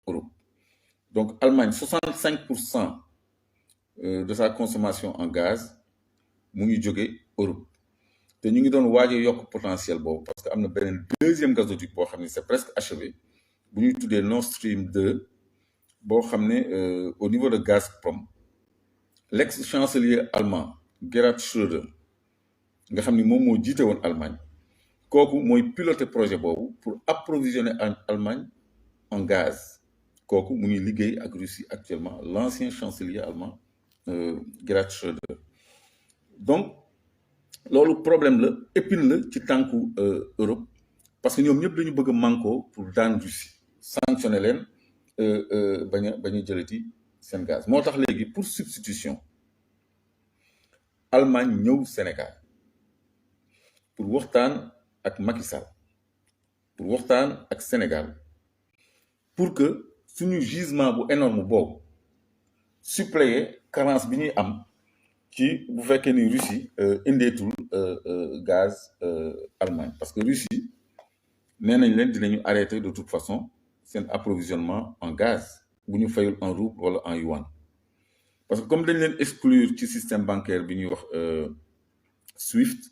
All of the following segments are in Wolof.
Europe. Donc Allemagne 65% de sa consommation en gaz mu ngi jóge Europe te ñu ngi doon waaj a yokk potentiel boobu parce que am na beneen deuxième gazoduc boo xam ne c'est presque achevé bu ñuy tuddee Nord Stream 2 boo xam ne au niveau de Gazprom l'ex-chancelier allemand Gerhard Schröder nga xam ni moom moo jiite woon Allemagne kooku mooy piloter projet boobu pour approvisionner Allemagne en gaz kooku mu ngi liggéey ak Russie actuellement l'ancien chancelier allemand Gerhard Schröder donc loolu problème la épine la ci tànku Europe parce que ñoom ñëpp dañu bëgg a manko pour daan Russie sanctionner leen bañ a jëlati seen gaz moo tax léegi pour substitution Allemagne ñëw Sénégal pour waxtaan ak Macky Sall pour waxtaan ak Sénégal pour que suñu gisement bu énorme boobu suppléer carence bi ñuy am ci bu fekkee ni Russie indeetul gaz Allemagne parce que Russie nee nañ leen dinañu arrêter de toute façon seen approvisionnement en gaz bu ñu fayul en rouble wala en yuan parce que comme dañ leen exclure ci système bancaire bi ñuy wax SWIFT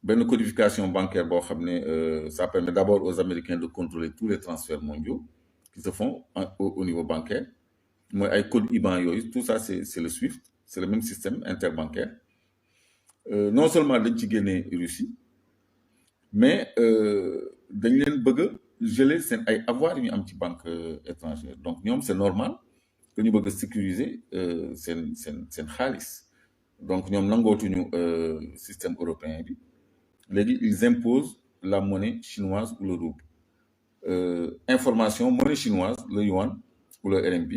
benn codification bancaire boo xam ne ça permet d'abord aux Américains de contrôler tous les transferts mondiaux qui se font au niveau bancaire mooy ay code IBAN yooyu tout ça c'est le SWIFT c'est le même système interbancaire non seulement dañ ci génnee Russie mais dañ leen bëgg a geler seen ay avoirs yu ñu am ci banque étrangère donc ñoom c'est normal que ñu bëgg a sécuriser seen xaalis donc ñoom nangootuñu système européen bi léegi ils imposent la monnaie chinoise ou le rouble information monnaie chinoise le yuan ou le RMB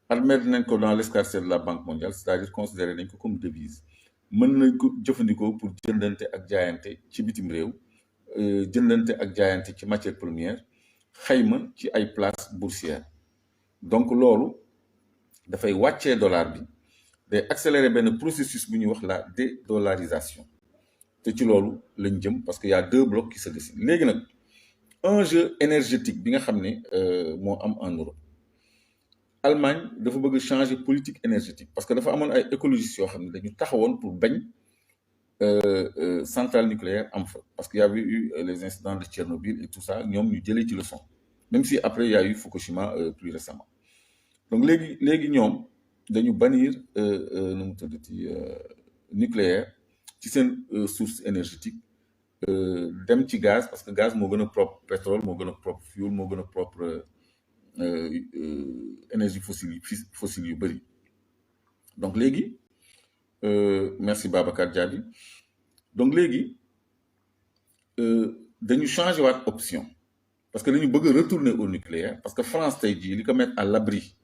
admettre nañ ko dans l'escarcelle de la Banque mondiale c'est-à-dire considérer nañ ko comme devise mën nañ ko jëfandikoo pour jëndante ak jaayante ci bitim réew jëndante ak jaayante ci matière première xayma ci ay places boursières donc loolu dafay wàccee dollar bi day accélérer benn processus bu ñuy wax la dédollarisation te ci loolu lañ jëm parce que y a deux blocs qui se dessinent léegi nag enjeu énergétique bi nga xam ne moo am en Europe Allemagne dafa bëgg changer politique énergétique parce que dafa amoon ay écologistes yoo xam ne dañu taxawoon pour bañ centrale nucléaire am fa parce qu'il y avait eu les incidents de Tchernobyl et tout ça ñoom ñu jëlee ci leçon même si après il y a eu Fukushima plus récemment donc léegi ñoom dañu bannir nu mu tuddati nucléaire ci seen source énergétique dem ci gaz parce que gaz moo gën a propre pétrole moo gën a propre fuel moo gën a propre énergie fossile yu bëri donc léegi merci Babacar Diaby donc léegi dañu changer waat option parce que dañu bëgg a retourner au nucléaire parce que France tey jii li ko mettre à l'abri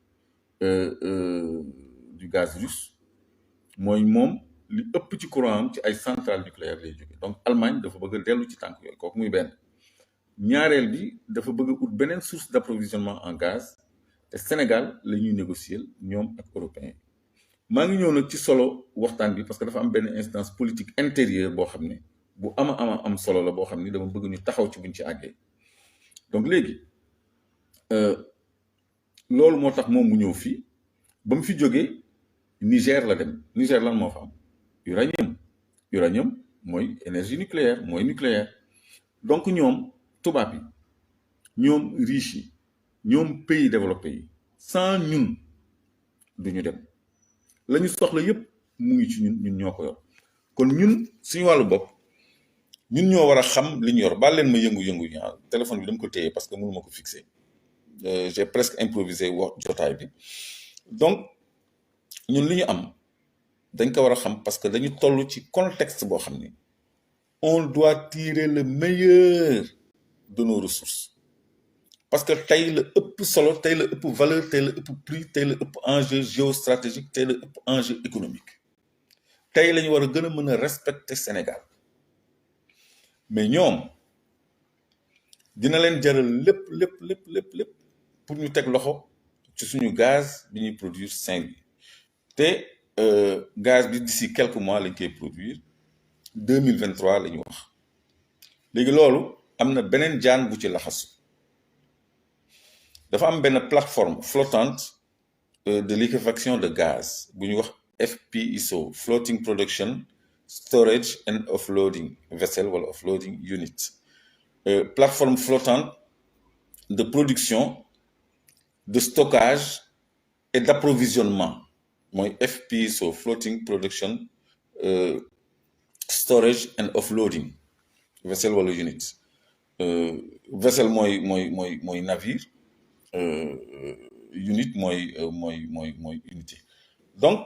du gaz russe mooy moom li ëpp ci courant am ci ay centrales nucléaires lay jóge donc Allemagne dafa bëgg a dellu ci tànk yooyu kooku muy benn ñaareel bi dafa bëgg a ut beneen source d'approvisionnement en gaz te Sénégal la ñuy négocier ñoom ak européens maa ngi ñëw nag ci solo waxtaan bi parce que dafa am benn instance politique intérieure boo xam ne bu am solo la boo xam ni dama bëgg ñu taxaw ci buñ ci àggee donc léegi loolu moo tax moom mu ñëw fii ba mu fi jógee Niger la dem Niger lan moo fa am uranium mooy énergie nucléaire mooy nucléaire donc ñoom tubaab yi ñoom riche yi ñoom pays développés yi sans ñun duñu dem la ñu soxla yépp mu ngi ci ñun ñoo ko yor kon ñun suñu wàllu bopp ñun ñoo war a xam li ñu yor baal leen ma yëngu-yëngu yi téléphone bi dama ko téye parce que mënu ma ko fixer j'ai presque improvisé wax jotaay bi donc ñun li ñu am dañ ko war a xam parce que dañu toll ci contexte boo xam ni on doit tirer le meilleur de nos ressources parce que tey la ëpp solo tey la ëpp valeur tey la ëpp prix tey la ëpp enjeu géostratégique tey la ëpp enjeu économique tey la ñu war a gën a mën a respecter Sénégal mais ñoom dina leen jaral lépp pour ñu teg loxo ci suñu gaz bi ñuy produire Saint-Louis te gaz bi d'ici quelques mois lañ koy produire 2023 la ñu wax léegi loolu am na beneen jaan bu ci laxasu dafa am benn plateforme flottante de liquéfaction de gaz bu ñuy wax FPSO, Floating Production Storage and Offloading Vessel wala Offloading Unit. Plateforme flottante de production, de stockage et d'approvisionnement mooy FPSO, Floating Production Storage and Offloading Vessel wala unit. Vessel mooy navire, unit mooy unité. Donc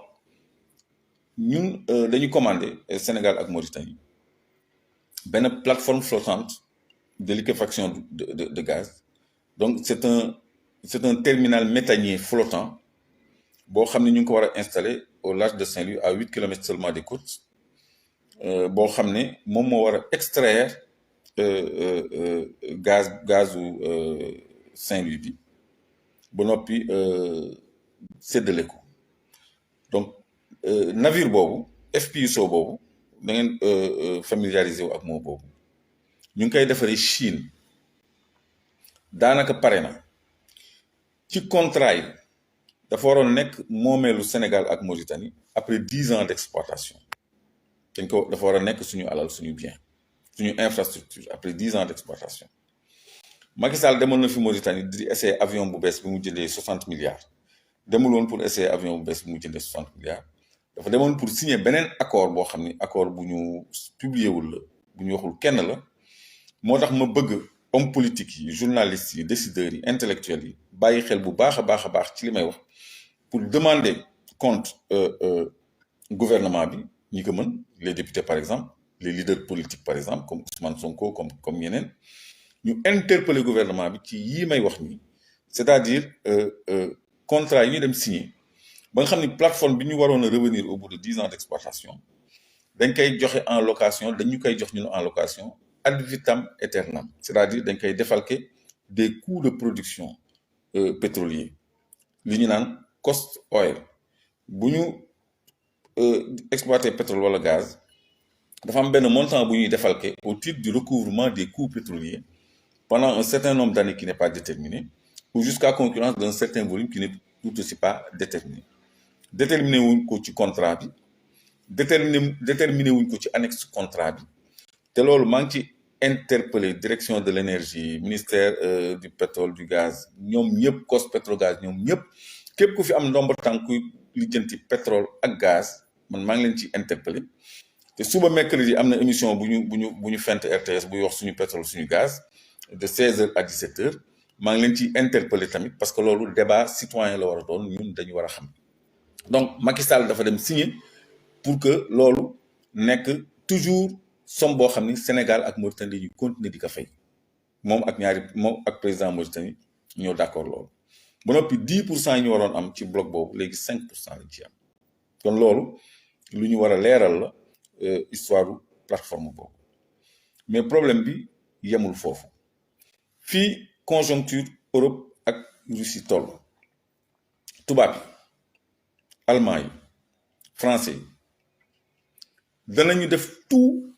ñun dañu commandé Sénégal ak Mauritanie benn plateforme flottante de liquéfaction de gaz. Donc c'est un terminal méthanier flottant boo xam ne ñu ngi ko war a installer au large de Saint-Louis à 8 kilomètres seulement des côtes, boo xam ne moom moo war a extraire gazu Saint-Louis bi ba noppi séddale ko. Donc navire boobu FPSO boobu da ngeen familiariser wu ak moo boobu ñu ngi koy defaree Chine, daanaka pare na. ci contrat yi dafa waroon nekk moomeelu Sénégal ak Mauritanie après 10 ans d'exploitation. dafa war a nekk suñu alal, suñu bien, suñu infrastructure après 10 ans d'exploitation. Macky Sall demoon na fi Mauritanie di essayer avion bu bees bi mu jëndee 60 milliards. demul woon pour essayer avion bu bees bi mu jëndee 60 milliards. dafa demoon pour signer beneen accord boo xam ni accord bu ñu publié wul la, bu ñu waxul kenn la. moo tax ma bëgg homme politique yi, journalistes yi, décideurs yi, intellectuels yi bàyyi xel bu baax a baax ci li may wax pour demander compte gouvernement bi ñi ko mën, les députés par exemple, les leaders politiques par exemple comme Ousmane Sonko, comme yeneen, ñu interpeller gouvernement bi ci yii may wax nii, c'est-à-dire contrat yi ñu dem signer ba nga xam ni plateforme bi ñu waroon a revenir au bout de 10 ans d'exploitation dañ koy joxe en location, dañu koy jox ñun en location ad vitam aeternam, c'est-à-dire dañ koy défalquer des coûts de production pétrolier, li ñu naan cost oil. bu ñu exploiter pétrole wala gaz dafa am benn montant bu ñuy défalquer au titre du recouvrement des coûts pétroliers pendant un certain nombre d'années qui n'est pas déterminé, ou jusqu'à concurrence d'un certain volume qui n'est tout aussi pas déterminé. Déterminé wuñ ko ci contrat bi, déterminé wuñ ko ci annexe contrat bi, te loolu maa ngi ci interpellé direction de l'énergie, ministère du pétrole, du gaz, ñoom ñëpp COS Petrogaz, ñoom ñëpp képp ku fi am ndomba tànk kuy lijjanti pétrole ak gaz, man maa ngi leen ci interpellé. te suba mercredi am na émission bu ñu fent RTS buy wax suñu pétrole suñu gaz de 16h à 17h. maa ngi leen ci interpellé tamit parce que loolu débat citoyen la war a doon, ñun dañu war a xam. donc Macky Sall dafa dem signer pour que loolu nekk toujours somme boo xam ni Sénégal ak Mauritanie dañuy continuer di ko fay. moom ak président Mauritanie ñoo d'accord loolu. ba noppi 10% yi ñu waroon am ci bloc boobu léegi 5% lañ ci am. kon loolu lu ñu war a leeral la histoire plateforme boobu. mais problème bi yemul foofu. fii conjoncture Europe ak Russie toll. tubaab yi, allemand yi, français yi danañu def tout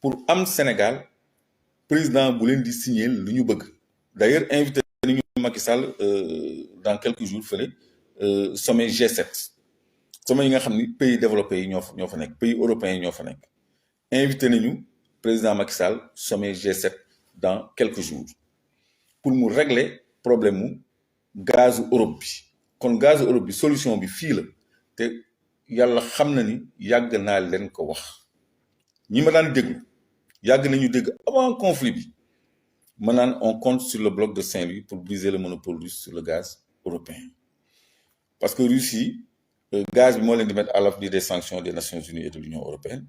pour am Sénégal président bu leen di signer lu ñu bëgg. d'ailleurs invité nañu Macky Sall dans quelques jours fële sommet G7, sommet yi nga xam ni pays développés yi ñoo fa nekk, pays européens yi ñoo fa nekk. invité nañu président Macky Sall sommet G7 dans quelques jours pour mu régler problème mu gazu Europe bi. kon gazu Europe bi solution bi fii la te yàlla xam na ni yàgg naa leen ko wax. ñi ma daan déglu yàgg nañu dégg avant conflit bi ma naan on compte sur le bloc de Saint-Louis pour briser le monopole russe sur le gaz européen. parce que Russie gaz bi moo leen di mettre à l'abri des sanctions des Nations Unies et de l'Union européenne,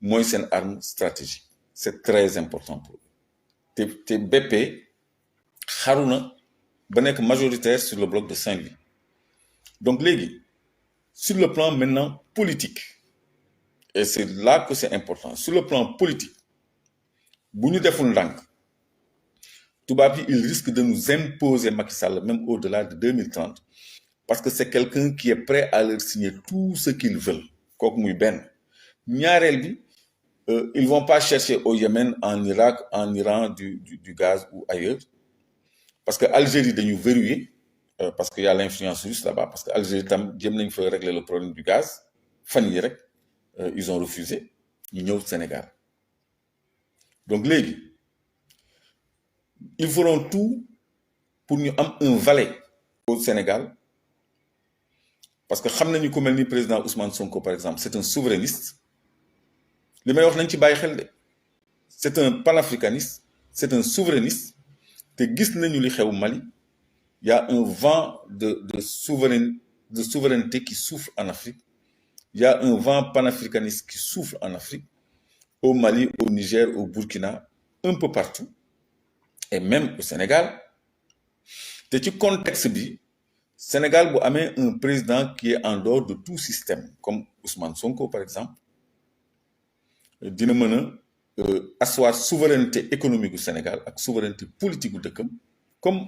mooy seen arme stratégique. c'est très important pour eux. te BP xaru na ba nekk majoritaire sur le bloc de Saint-Louis. donc léegi sur le plan maintenant politique, et c'est là que c'est important, sur le plan politique bu ñu deful ndànk tubaab yi il risque de nous imposer Macky Sall même au-delà de 2030 parce que c'est quelqu'un qui est prêt à leur signer tout ce qu'ils veulent. kooku muy benn. ñaareel bi ils vont pas chercher au Yémen, en Irak, en Iran du gaz ou ailleurs. parce que Algérie dañu verrouillé parce que y a l'influence russe là-bas parce que Algérie tam jéem nañ fa régler le problème du gaz fan yi rek ils ont refusé ñu ñëw Sénégal donc léegi ils feront tout pour ñu am un valet au Sénégal parce que xam nañu ku mel ni président Ousmane Sonko par exemple c'est un souverainiste li may wax nañ ci bàyyi xel de c'est un panafricaniste c'est un souverainiste te gis nañu li xew Mali il y a un vent de souveraineté qui souffle en Afrique il y a un vent panafricaniste qui souffle en Afrique au Mali au Niger au Burkina un peu partout et même au Sénégal te ci contexte bi Sénégal bu amee un président qui est en dehors de tout système comme Ousmane Sonko par exemple dina mën a asseoir souveraineté économique du Sénégal ak souveraineté politique du dëkkam comme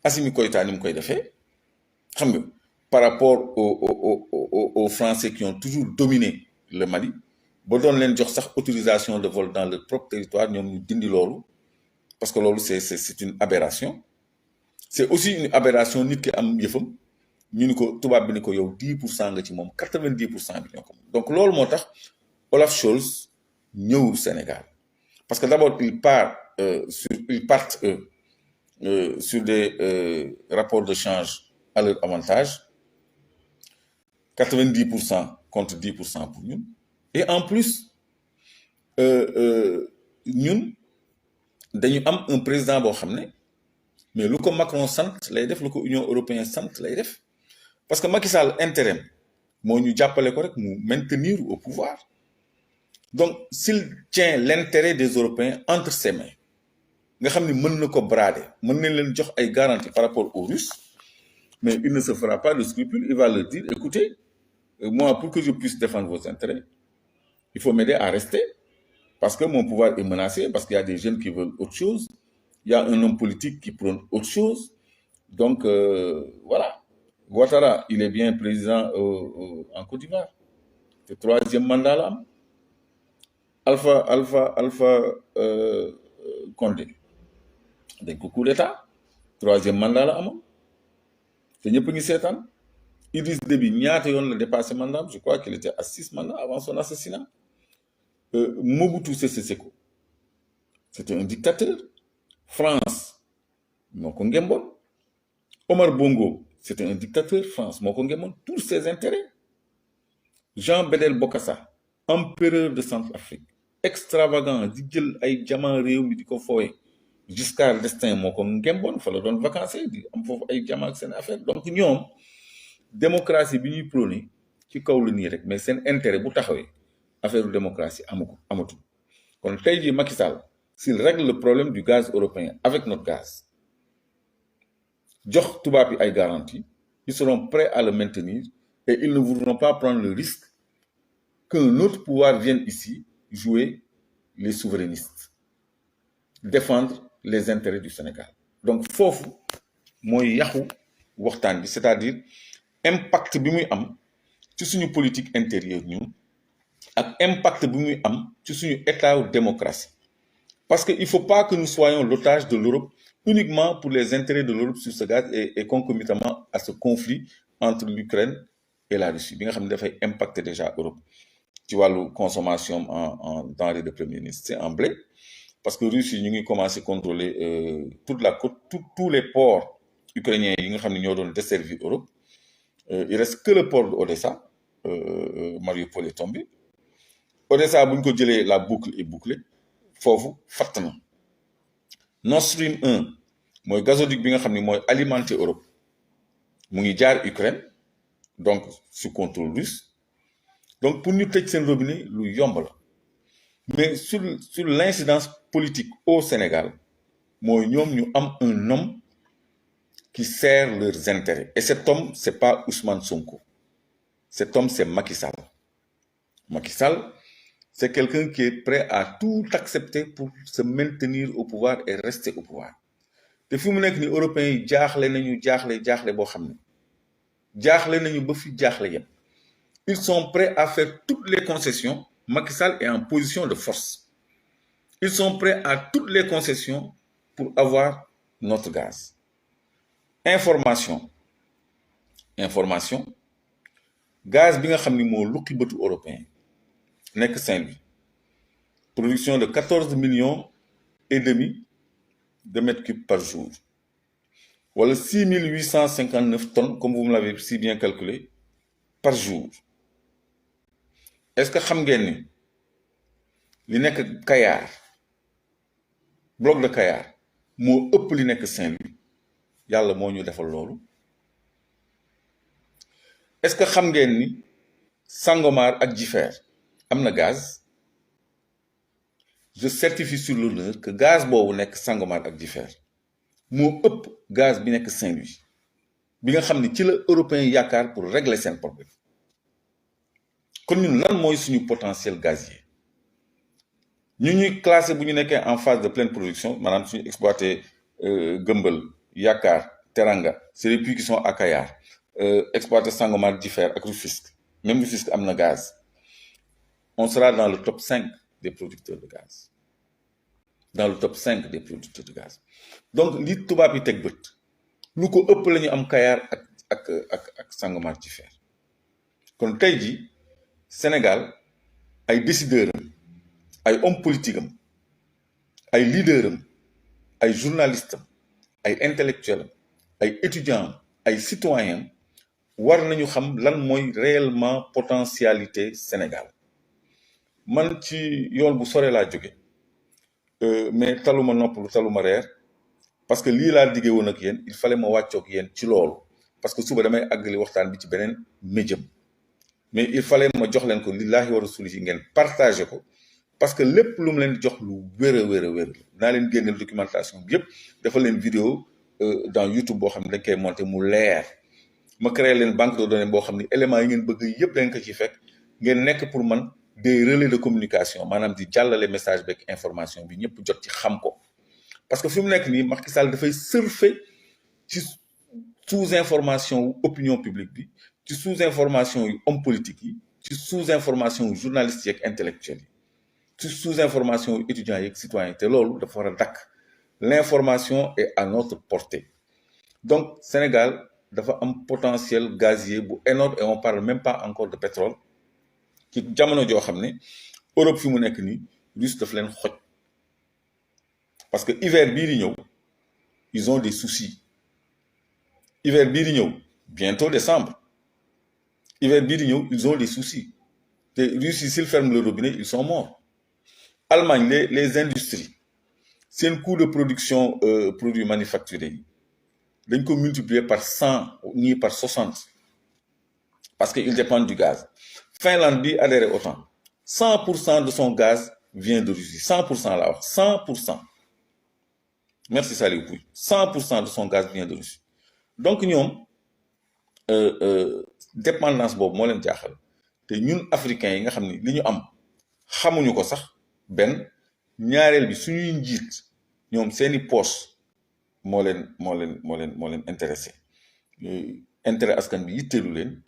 Assimi Goïta ni mu koy defee xam nga par rapport aux Français qui ont toujours dominé le Mali ba doon leen jox sax autorisation de vol dans leur propre territoire ñoom ñu dindi loolu parce que loolu c'est une aberration c'est aussi une aberration nit ki am yëfam ñu ni ko tubaab bi ni ko yow 10% nga ci moom 90% bi ñoo ko moom donc loolu moo tax Olaf Scholz ñëw Sénégal parce que d'abord ils partent sur des rapports de change à leur avantage 90% contre 10% pour ñun et en plus ñun dañu am un président boo xam ne mais lu ko Macron sant lay def lu ko Union européenne sant lay def parce que Macky Sall intérêt moo ñu jàppale ko rek mu maintenir au pouvoir donc s'il tient l'intérêt des Européens entre ses mains nga xam ni mën na ko brader mën nañ leen jox ay garanties par rapport aux Russes mais il ne se fera pas de scrupule il va leur dire écoutez moi pour que je puisse défendre vos intérêts il faut m'aider à rester parce que mon pouvoir est menacé parce qu'il y a des jeunes qui veulent autre chose il y a un homme politique qui prône autre chose donc voilà Ouattara il est bien président en Côte d'Ivoire te 3e mandat la am Alpha Condé dañ ko coup d'état 3e mandat la amoon te ñëpp ngi seetaan Idriss Déby ñaata yoon la dépassé mandat je crois qu'il était à 6 mandats avant son assassinat Mobutu Sese Seko c'était un dictateur France moo ko ngemboon Omar Bongo c'était un dictateur France moo ko ngemboon tous ses intérêts Jean Bédel Bokassa empereur de Centrafrique extravagant di jël ay jaman réew mi di ko foowe Giscard d'Estaing moo ko ngemboon fa la doon vacances di am foofu ay jaman ak seen affaire donc ñoom démocratie bi ñuy prôné ci kaw la nii rek mais seen intérêt bu taxawee affaire démocratie amatul kon tey jii Macky Sall s'il règle le problème du gaz européen avec notre gaz jox tubaab yi ay garanties ils seront prêts à le maintenir et ils ne voudront pas prendre le risque qu'un autre pouvoir vienne ici jouer les souverainistes défendre les intérêts du Sénégal donc foofu mooy yàqu waxtaan bi c'est-à-dire impact bi muy am ci suñu politique intérieure ñun ak impact bi muy am ci suñu état de démocratie parce que il faut pas que nous soyons l'otage de l'Europe uniquement pour les intérêts de l'Europe sur ce gaz et concomitamment à ce conflit entre l'Ukraine et la Russie bi nga xam ne dafay impacter déjà Europe ci wàllu consommation en denrées de premier ministre en blé parce que Russie ñu ngi commencer contrôler toute la côte tous les ports ukrainiens yi nga xam ne ñoo doon desservir Europe il reste que le port de Odessa Mariupol est tombé Odessa bu ñu ko jëlee la boucle est bouclée foofu fatt na Nord Stream 1 mooy gazoduc bi nga xam ne mooy alimenter Europe mu ngi jaar Ukraine donc sous contrôle russe donc pour ñu tëj seen robinet lu yomb la mais sur l'incidence politique au Sénégal mooy ñoom ñu am un homme qui sert leurs intérêts et cet homme c'est pas Ousmane Sonko cet homme c'est Macky Sall Macky Sall c'est quelqu'un qui est prêt à tout accepter pour se maintenir au pouvoir et rester au pouvoir te fi mu nekk ni européens yi jaaxle boo xam ne jaaxle nañu ba fi jaaxle yépp ils sont prêts à faire toutes les concessions Macky Sall est en position de force ils sont prêts à toutes les concessions pour avoir notre gaz information gaz bi nga xam ni moo luqi bëtu européen nekk Saint-Louis production de 14 millions et demi de mètres cubes par jour wala 6859 tonnes comme vous me l'avez si bien calculé par jour est-ce que xam ngeen ni li nekk Kayar bloc de Kayar moo ëpp li nekk Saint-Louis yàlla moo ñu defal loolu est-ce que xam ngeen ni Sangomar ak Jifeer am na gaz je certifie sur l'honneur que gaz boobu nekk Sangomar ak Jifeer moo ëpp gaz bi nekk Saint-Louis bi nga xam ni ci la européen yaakaar pour régler seen problème kon ñun lan mooy suñu potentiel gazier ñu ñuy classé bu ñu nekkee en phase de pleine production maanaam suñu exploité Gëmbël Yaakaar Teranga c'est les puits qui sont à Kayar exploité Sangomar Jifeer ak Rufisque même Rufisque am na gaz on sera dans le top 5 des producteurs de gaz dans le top 5 des producteurs de gaz donc li tubaab yi teg bët lu ko ëpp la ñu am Kayar ak Sangomar Jifeer kon tey ji Sénégal ay décideurs am ay hommes politiques am ay leaders am ay journalistes am ay intellectuels am ay étudiants am ay citoyens am war nañu xam lan mooy réellement potentialité Sénégal man ci yoon bu sore laa jóge mais taluma noppalu taluma reer parce que lii laa diggee woon ak yéen il fallait ma wàccoog yéen ci loolu parce que suba damay àggali waxtaan bi ci beneen médium mais il fallait ma jox leen ko lillahi wa rasulihi ngeen partagé ko parce que lépp lu mu leen jox lu wér a wér naa leen génneel documentation bi yëpp dafa leen vidéo dans YouTube boo xam ne dañ koy monté mu leer ma créé leen banque de données boo xam ne éléments yi ngeen bëgg yëpp dañ ko ci fekk ngeen nekk pour man des relais de communication maanaam di jàllale message beeg information bi ñëpp jot ci xam ko parce que fi mu nekk nii Macky Sall dafay surfer ci sous information wu opinion publique bi ci sous information yu homme politique yi ci sous information yu journalistes yeeg intellectuels yi ci sous information yu étudiants yeeg citoyens te loolu dafa war a dakk l'information est à notre portée donc Sénégal dafa am potentiel gazier bu énorme et on parle même pas encore de pétrole ci jamono joo xam ne Europe fi mu nekk nii Russie daf leen xoj parce que hiver bii di ñëw ils ont des soucis hiver bii di ñëw bientôt décembre hiver bii di ñëw ils ont des soucis te Russie s'ils ferment le robinet ils sont morts Allemagne les industries seen coût de production produits manufacturés yi dañ ko multiplier par 100 ñii par 60 parce que ils dépendent du gaz Finlande bi adhéré autant 100% de son gaz vient de Russie 100% laa wax 100% merci Saliou Pouy 100% de son gaz vient de Russie donc ñoom dépendance boobu moo leen jaaxal te ñun africains yi nga xam ni li ñu am xamuñu ko sax benn ñaareel bi suñuy njiit ñoom seeni poche moo leen intéressé intérêt askan bi yitteelu leen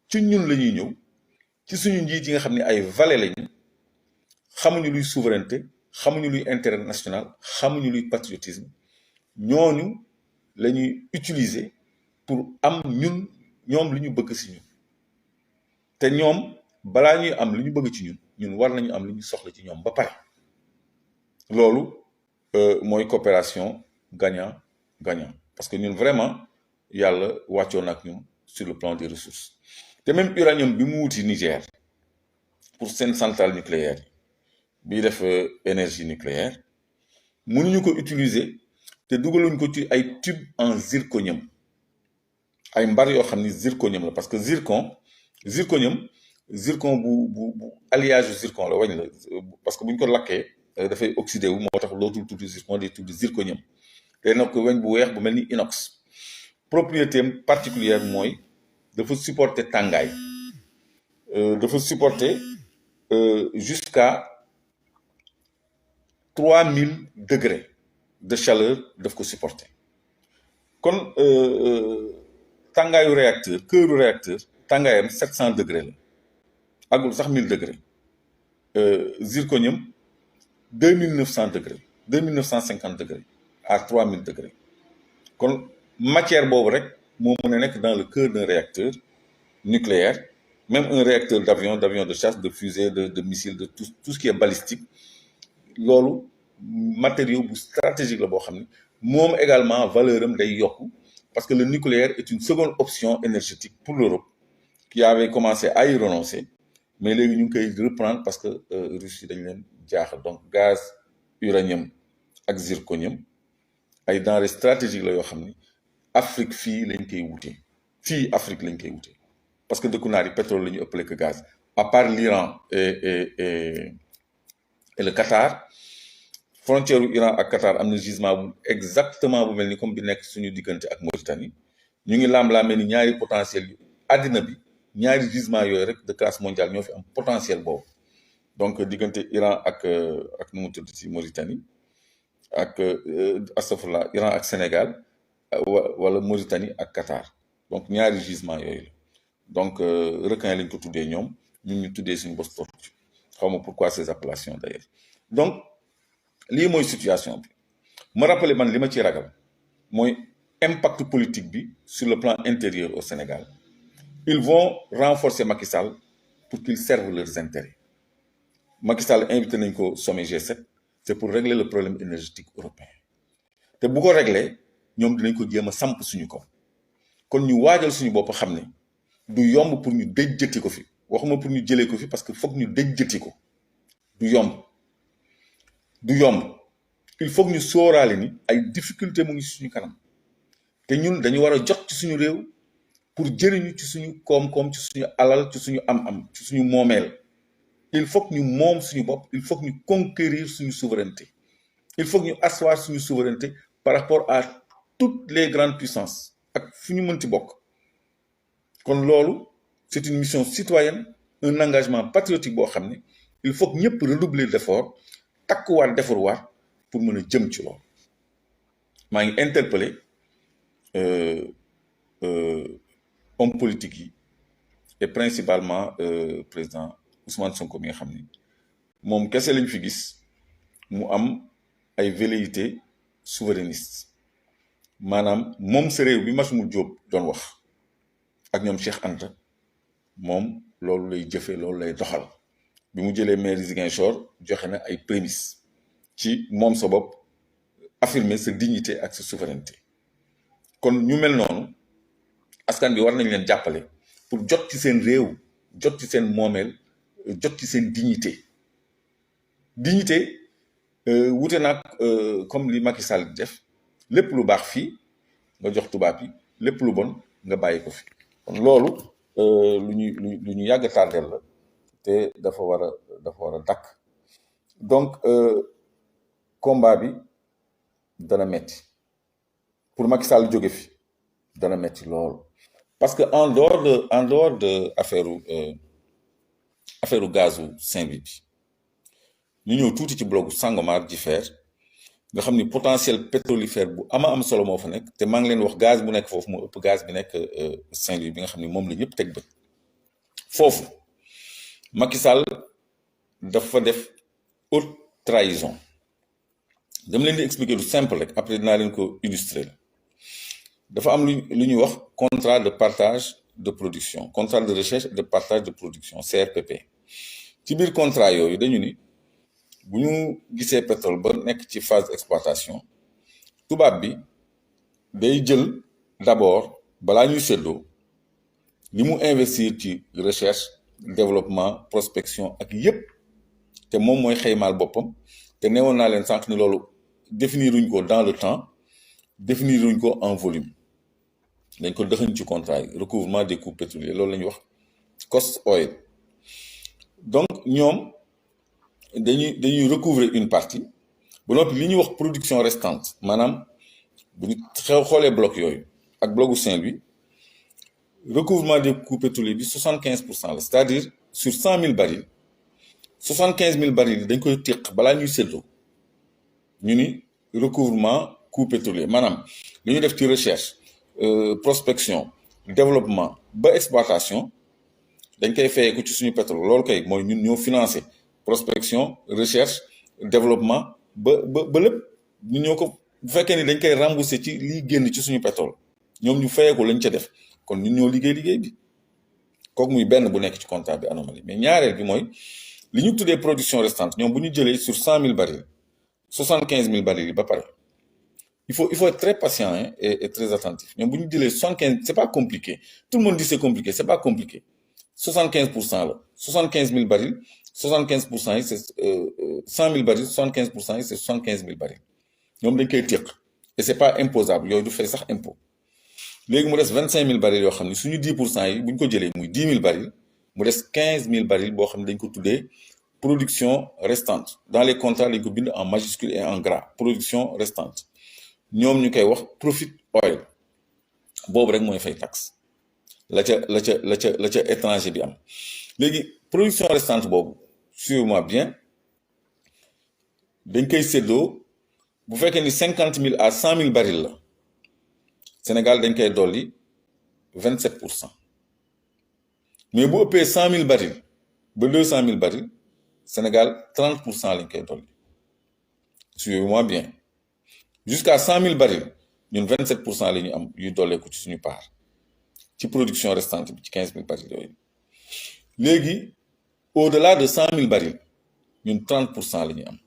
ci ñun la ñuy ñëw ci suñu njiit yi nga xam ne ay valet lañu xamuñu luy souveraineté xamuñu luy intérêt national xamuñu luy patriotisme ñooñu la ñuy utiliser pour am ñoom li ñu bëgg ci ñun te ñoom balaa ñuy am li ñu bëgg ci ñun war nañu am li ñu soxla ci ñoom ba pare loolu mooy coopération gagnant gagnant parce que ñun vraiment yàlla wàccoon ak ñun sur le plan des ressources te même uranium bi mu wuti Niger pour seen centrale nucléaire bi def énergie nucléaire mënuñu ko utiliser te dugaluñ ko ci ay tube en zirconium ay mbar yoo xam ni zirconium la parce que zircon bu alliage zircon la wañ la parce que buñ ko lakkee dafay oxydé wu moo tax lootul tudd zircon day tudd zirconium te nag weñ bu weex bu mel ni inox propriété particulière mooy dafa supporter tàngaay dafa supporter jusqu'à 3000 degrés de chaleur daf ko supporter kon tàngaayu réacteur cœuru réacteur tàngaayam 700 degrés la agul sax 1000 degrés zirconium 2900 degrés 2950 degrés à 3000 degrés kon matière boobu rek moo mën a nekk dans le cœur d'un réacteur nucléaire, même un réacteur d'avion de chasse, de fusée, de missile, de tout ce qui est balistique. loolu matériau bu stratégique la boo xam ne moom également valeur am day yokku parce que le nucléaire est une seconde option énergétique pour l'Europe qui avait commencé à y renoncer mais léegi ñu ngi koy reprendre parce que Russie dañ leen jaaxal. Donc gaz uranium ak zirconium ay denrées stratégiques la yoo xam ni Afrique fii lañ koy wutee fii Afrique lañ koy wutee parce que dëkku naar yi pétrole la ñu ëppale que gaz à part l'Iran et le Qatar. Frontière u Iran ak Qatar am na gisement bu exactement bu mel ni comme bi nekk suñu diggante ak Mauritanie ñu ngi laam-laamee ni ñaari potentiel yu àddina bi ñaari gisement yooyu rek de classe mondiale ñoo fi am potentiel boobu. Donc diggante Iran ak nu mu tudd ci Mauritanie ak astafurlah Iran ak Sénégal wala Mauritanie ak Qatar. Donc ñaari gisement yooyu la donc requin lañ ko tuddee ñoom ñun ñu tuddee suñu bos tortue xaw ma pourquoi ces appellations d'ailleurs. Donc lii mooy situation bi ma rappelé man li ma ci ragal mooy impact politique bi sur le plan intérieur au Sénégal. Ils vont renforcer Macky Sall pour qu'ils servent leurs intérêts. Macky Sall invité nañ ko sommet G7 c'est pour régler le problème énergétique européen te bu ko régler ñoom dinañ ko jéem a samp suñu kaw kon ñu waajal suñu bopp xam ne du yomb pour ñu déjjati ko fi waxuma pour ñu jëlee ko fi parce que foog ñu déjjati ko du yomb. Il faut que ñu sóoraale ni ay difficulté mu ngi suñu kanam te ñun dañu war a jot ci suñu réew pour jëriñu ci suñu koom-koom ci suñu alal ci suñu am-am ci suñu moomeel. Il faut que ñu moom suñu bopp il faut que ñu conquérir suñu souveraineté il faut que ñu asseoir suñu souveraineté par rapport à toutes les grandes puissances ak fu ñu mënti bokk. Kon loolu c'est une mission citoyenne un engagement patriotique boo xam ne il faut que ñëpp redoubler d'efforts takkuwaat defarwaat pour mën a jëm ci loolu. maa ngi interpellé homme politique yi et principalement président Ousmane Sonko mi nga xam ni moom kese lañ fi gis mu am ay velléités souverainistes maanaam moom sa réew bi Massoumou Diop doon wax ak ñoom Cheikh Anta moom loolu lay jëfe loolu lay doxal bi mu jëlee maire Ziguinchor joxe na ay prémices ci moom sa bopp affirmer sa dignité ak sa souveraineté. Kon ñu mel noonu askan bi war nañ leen jàppale pour jot ci seen réew jot ci seen moomeel jot ci seen dignité wute nag comme li Macky Sall def lépp lu baax fii nga jox tubaab yi lépp lu bon nga bàyyi ko fi. Kon loolu lu ñu yàgg tardel la te dafa war a dakk. Donc combat bi dana metti pour Macky Sall jóge fi dana metti lool parce que en dehors de affaire gazu Saint-Louis bi ñu ñëw tuuti ci blocu Sangomar di fer nga xam ni potentiel pétrolifère bu am solo moo fa nekk te maa ngi leen wax gaz bu nekk foofu moo ëpp gaz bi nekk Saint-Louis bi nga xam ni moom la ñëpp teg bët. Foofu Macky Sall dafa def haute trahison dama leen di expliquer lu simple rek après dinaa leen ko illustrer la dafa am lu ñuy wax contrat de partage de production contrat de recherche et de partage de production CRPP. Ci biir contrat yooyu dañu ni bu ñu gisee pétrole ba nekk ci phase d'exploitation tubaab bi day jël d'abord balaa ñuy seddoo li mu investir ci recherche développement prospection ak yépp te moom mooy xaymaal boppam te newoon naa leen sànq ni loolu définiruñ ko dans le temps définiruñ ko en volume dañ ko dëxañ ci contrat yi recouvrement des coûts pétroliers loolu la ñuy wax cost oil. Donc ñoom dañuy recouvrer une partie ba noppi li ñuy wax production restante maanaam bu ñu xoolee bloc yooyu ak blocu Saint-Louis recouvrement des coûts pétroliers bi 75% la c'est-à-dire sur 100 000 barils 75 000 barils yi dañ koy téq balaa ñuy séddoo ñu ni recouvrement coûts pétroliers maanaam li ñu def ci recherche prospection développement ba exploitation dañ koy fayeeku ci suñu pétrole loolu kay mooy ñun ñoo financé prospection recherche développement ba lépp ñun ñoo ko bu fekkee ni dañ koy remboursé ci liy génn ci suñu pétrole ñoom ñu fayee ko lañ ca def kon ñun ñoo liggéey bi kooku muy benn bu nekk ci contrat bi anomalie mais ñaareel bi mooy li ñu tuddee production restante ñoom bu ñu jëlee sur 100 000 barils 75 000 barils yi ba pare il faut être très patient hein, et très attentif ñoom bu ñu jëlee 75 c'est pas compliqué tout le monde dit c'est compliqué c'est pas compliqué 75% la 75 000 barils 75% yi c'est 100 000 barils 75% yi c'est 75 000 barils ñoom dañ koy téq et c'est pas imposable yooyu du fay sax impôt léegi mu des 25 000 barils yoo xam ne suñu 10% yi bu ñu ko jëlee muy 10 000 barils mu des 15 000 barils boo xam ne dañ ko tuddee production restante dans les contrats dañ ko bind en majuscule et en gras production restante ñoom ñu koy wax profit oil boobu rek mooy fay taxe la ca étranger bi am léegi production restante boobu suivez-moi bien dañ koy séddoo bu fekkee ni 50 000 à 100 000 barils la Sénégal dañ koy dolli 27%. mais bu ëppee 100 000 barils ba 200 000 barils Sénégal 30% lañ koy dolli suivez-moi bien jusqu'à 100 000 barils ñun 27% la ñu am yu dolleeku ci suñu part ci production restante bi ci 15 000 barils yooyu léegi au-delà de 100 000 barils ñun 30% la ñu am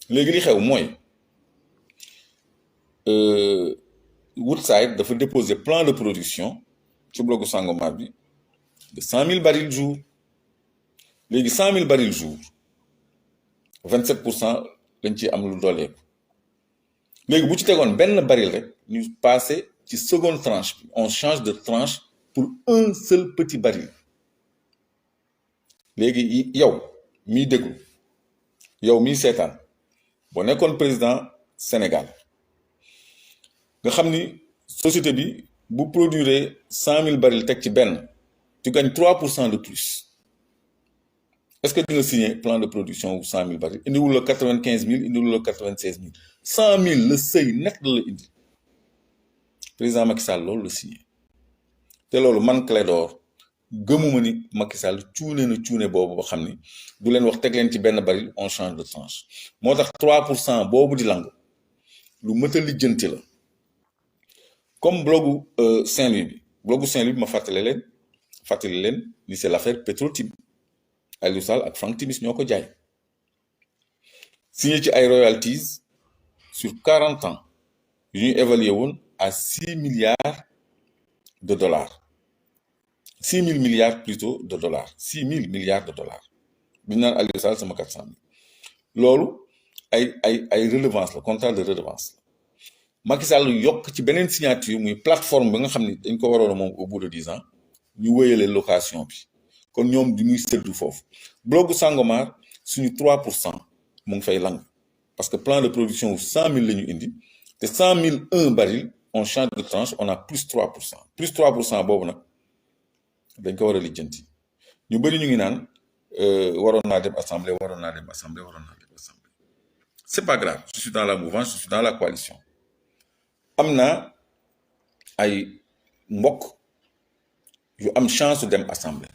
léegi li xew mooy Woodside dafa déposer plan de production ci blocu Sangomar bi de 100 000 barils jour léegi 100 000 barils jour 27% lañ ci am lu dolleeku léegi bu ci tegoon benn baril rek ñu passé ci seconde tranche bi on change de tranche pour un seul petit baril léegi yow miy déglu yow miy seetaan boo nekkoon président Sénégal nga xam ni société bi bu produire 100 000 barils teg ci benn tu gagnes 3% de plus est-ce que di nga signer plan de production wu 100 000 barils indiwul la 95 000 indiwul la 96 000 100 000 le seuil net la la indi président Macky Sall loolu la signé te loolu man Clédor gëmuma ni Macky Sall cuune na cuune boobu ba xam ni du leen wax teg leen ci benn baril on change de tranche moo tax 3% boobu di lang lu mët a lijjanti la comme blogu Saint-Louis bi blogu Saint-Louis bi ma fàttali leen ni c'est l'affaire Petro-Tim Aliou Sall ak Franck Timis ñoo ko jaay signé ci ay royalties sur 40 ans yu ñuy évalué woon à 6 milliards de dollars 6 000 milliards plutôt de dollars 6 000 milliards de dollars bi ñu naan Aliou Sall sama 400 000 loolu ay redevance la contrat de redevance la Macky Sall yokk ci beneen signature muy plateforme bi nga xam ni dañ ko waroon a moom au bout de 10 ans ñu wéyale location bi kon ñoom du ñuy séddu foofu blogu Sangomar suñu 3% mu ngi fay lang parce que plan de production wu 100 000 la ñu indi te 100 001 barils on change de tranche on a plus 3% plus 3% boobu nag dañ ko war a lijjanti ñu bëri ñu ngi naan waroon naa dem assemblée c'est pas grave je suis dans la mouvance je suis dans la coalition am na ay mbokk yu am chance dem assemblée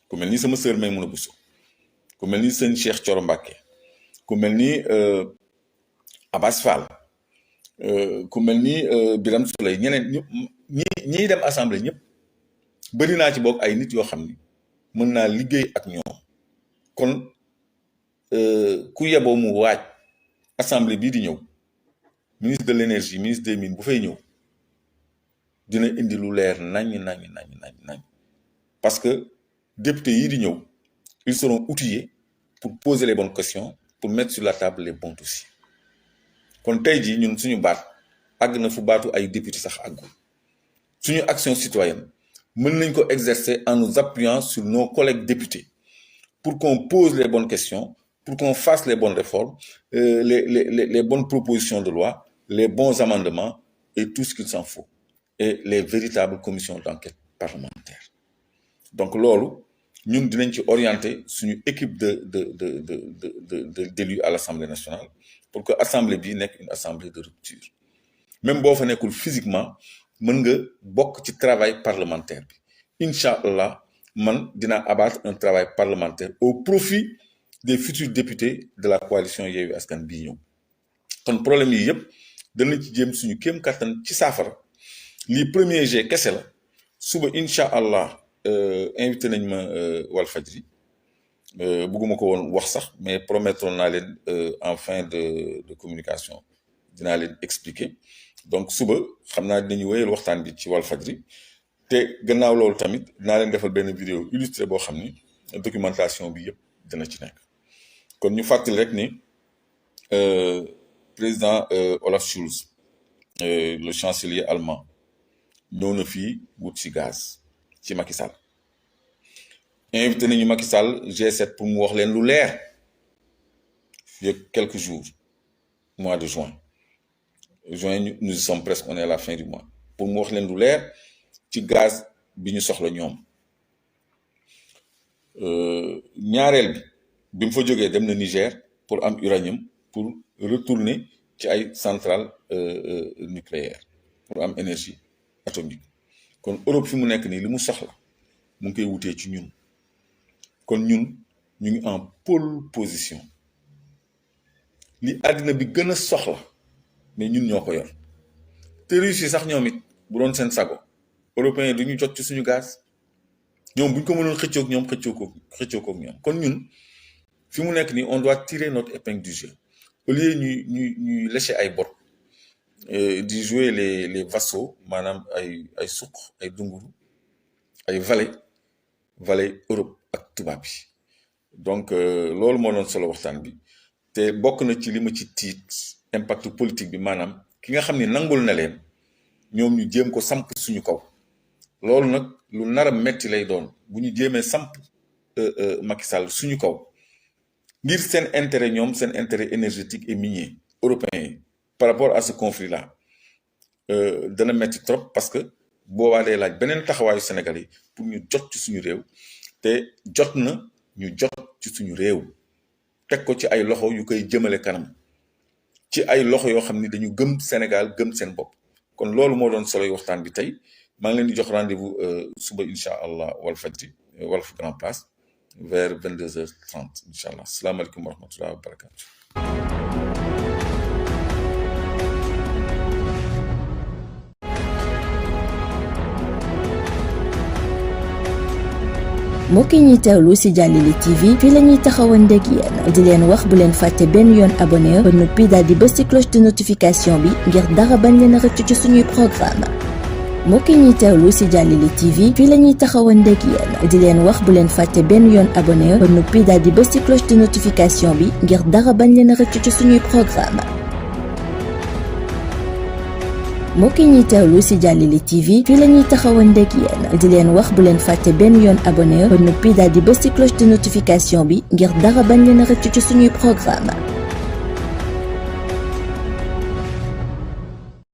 ku mel ni sama sœur Maymouna Bousso ku mel ni sëñ Cheikh Thioro Mbacké ku mel ni Abass Fall ku mel ni Birame Souleye ñeneen ñiy dem assemblée ñëpp bëri naa ci bokk ay nit yoo xam ni mën naa liggéey ak ñoom kon ku yeboo mu waaj assemblée bii di ñëw ministre de l'énergie ministre des mines bu fay ñëw dina indi lu leer nañ parce que députés yii di ñëw ils seront outillés pour poser les bonnes questions pour mettre sur la table les bons dossiers kon tey jii ñun suñu baat àgg na fu baatu ay député sax àggul suñu action citoyenne mën nañ ko exercer en nous appuyant sur nos collègues députés pour qu'on pose les bonnes questions pour qu'on fasse les bonnes réformes les bonnes propositions de loi les bons amendements et tout ce qu'il s'en faut et les véritables commissions d'enquête parlementaire donc loolu ñun dinañ ci orienter suñu équipe d'élus à l'Assemblée nationale pour que assemblée bi nekk une assemblée de rupture même boo fa nekkul physiquement mën nga bokk ci travail parlementaire bi incha allah man dinaa abattre un travail parlementaire au profit des futurs députés de la coalition Yewwi Askan bii ñëw kon problème yi yëpp danañ ci jéem suñu kéem kattan ci saafara lii premier jet kese la suba incha allah invité nañ ma Walfadjri bëgguma ko woon wax sax mais promettoon naa leen en fin de communication dinaa leen expliquer donc suba xam naa dinañu wéyal waxtaan bi ci Walfadjri te gannaaw loolu tamit dinaa leen defal benn vidéo illustré boo xam ni documentation bi yëpp dina ci nekk kon ñu fàttali rek ni président Olaf Scholz le chancelier allemand ñëw na fii wut ci gaz ci Macky Sall invité nañu Macky Sall G7 pour mu wax leen lu leer il y a quelques jours mois de juin nous y sommes presque on est à la fin du mois pour mu wax leen lu leer ci gaz bi ñu soxla ñoom ñaareel bi mu fa jógee dem na Niger pour am uranium pour retourner ci ay centrales nucléaires pour am énergie atomique kon Europe fi mu nekk nii li mu soxla mu ngi koy wutee ci ñun kon ñun ñu ngi en pole position li àddina bi gën a soxla mais ñun ñoo ko yor te Russie sax ñoom it bu doon seen sago européens yi du ñu jot ci suñu gaz ñoom bu ñu ko mënoon xëccoog ñoom xëccoo ñoom kon ñun fi mu nekk nii on doit tirer notre épingle du jeu au lieu ñuy lécher ay bot di jouer les vassaux maanaam ay suq ay dunguru ay valet Europe ak tubaab bi donc loolu moo doon solo waxtaan bi te bokk na ci li ma ci tiit impact politique bi maanaam ki nga xam ne nangul na leen ñoom ñu jéem ko samp suñu kaw loolu nag lu nar a metti lay doon bu ñu jéemee samp Macky Sall suñu kaw ngir seen intérêt ñoom seen intérêt énergétique et minier européen yi par rapport à ce conflit là dana metti trop parce que boobaa day laaj beneen taxawaayu Sénégal yi pour ñu jot ci suñu réew te jot na ñu jot ci suñu réew teg ko ci ay loxo yu koy jëmale kanam ci ay loxo yoo xam ni dañu gëm Sénégal gëm seen bopp kon loolu moo doon solo waxtaan bi tey maa ngi leen di jox rendez-vous suba incha allah Walfadjri Walf Grand Place vers 22h30 incha allah asalaamaaleykum wa rahmatulah wa barakatu. mbokk yi ñuy teewlu ci Jàllale TV fii la ñuy taxawandeeg yéen di leen wax bu leen fàtte benn yoon abonné ba noppi daal di bës ci cloche de notification bi ngir dara bañ leen a rëcc ci suñuy programme mbokk yi ñuy teewlu ci Jàllale TV fii la ñuy taxawandeeg yéen di leen wax bu leen fàtte benn yoon abonné ba noppi daal di bës ci cloche de notification bi ngir dara bañ leen a rëcc ci suñuy programme mbokk yi ñuy teewlu ci Jàllale TV fii la ñuy taxawandeeg yéen di leen wax bu leen fàtte benn yoon abonné ba noppi daal di bës ci cloche de notification bi ngir dara bañ leen a rëcc ci suñuy programme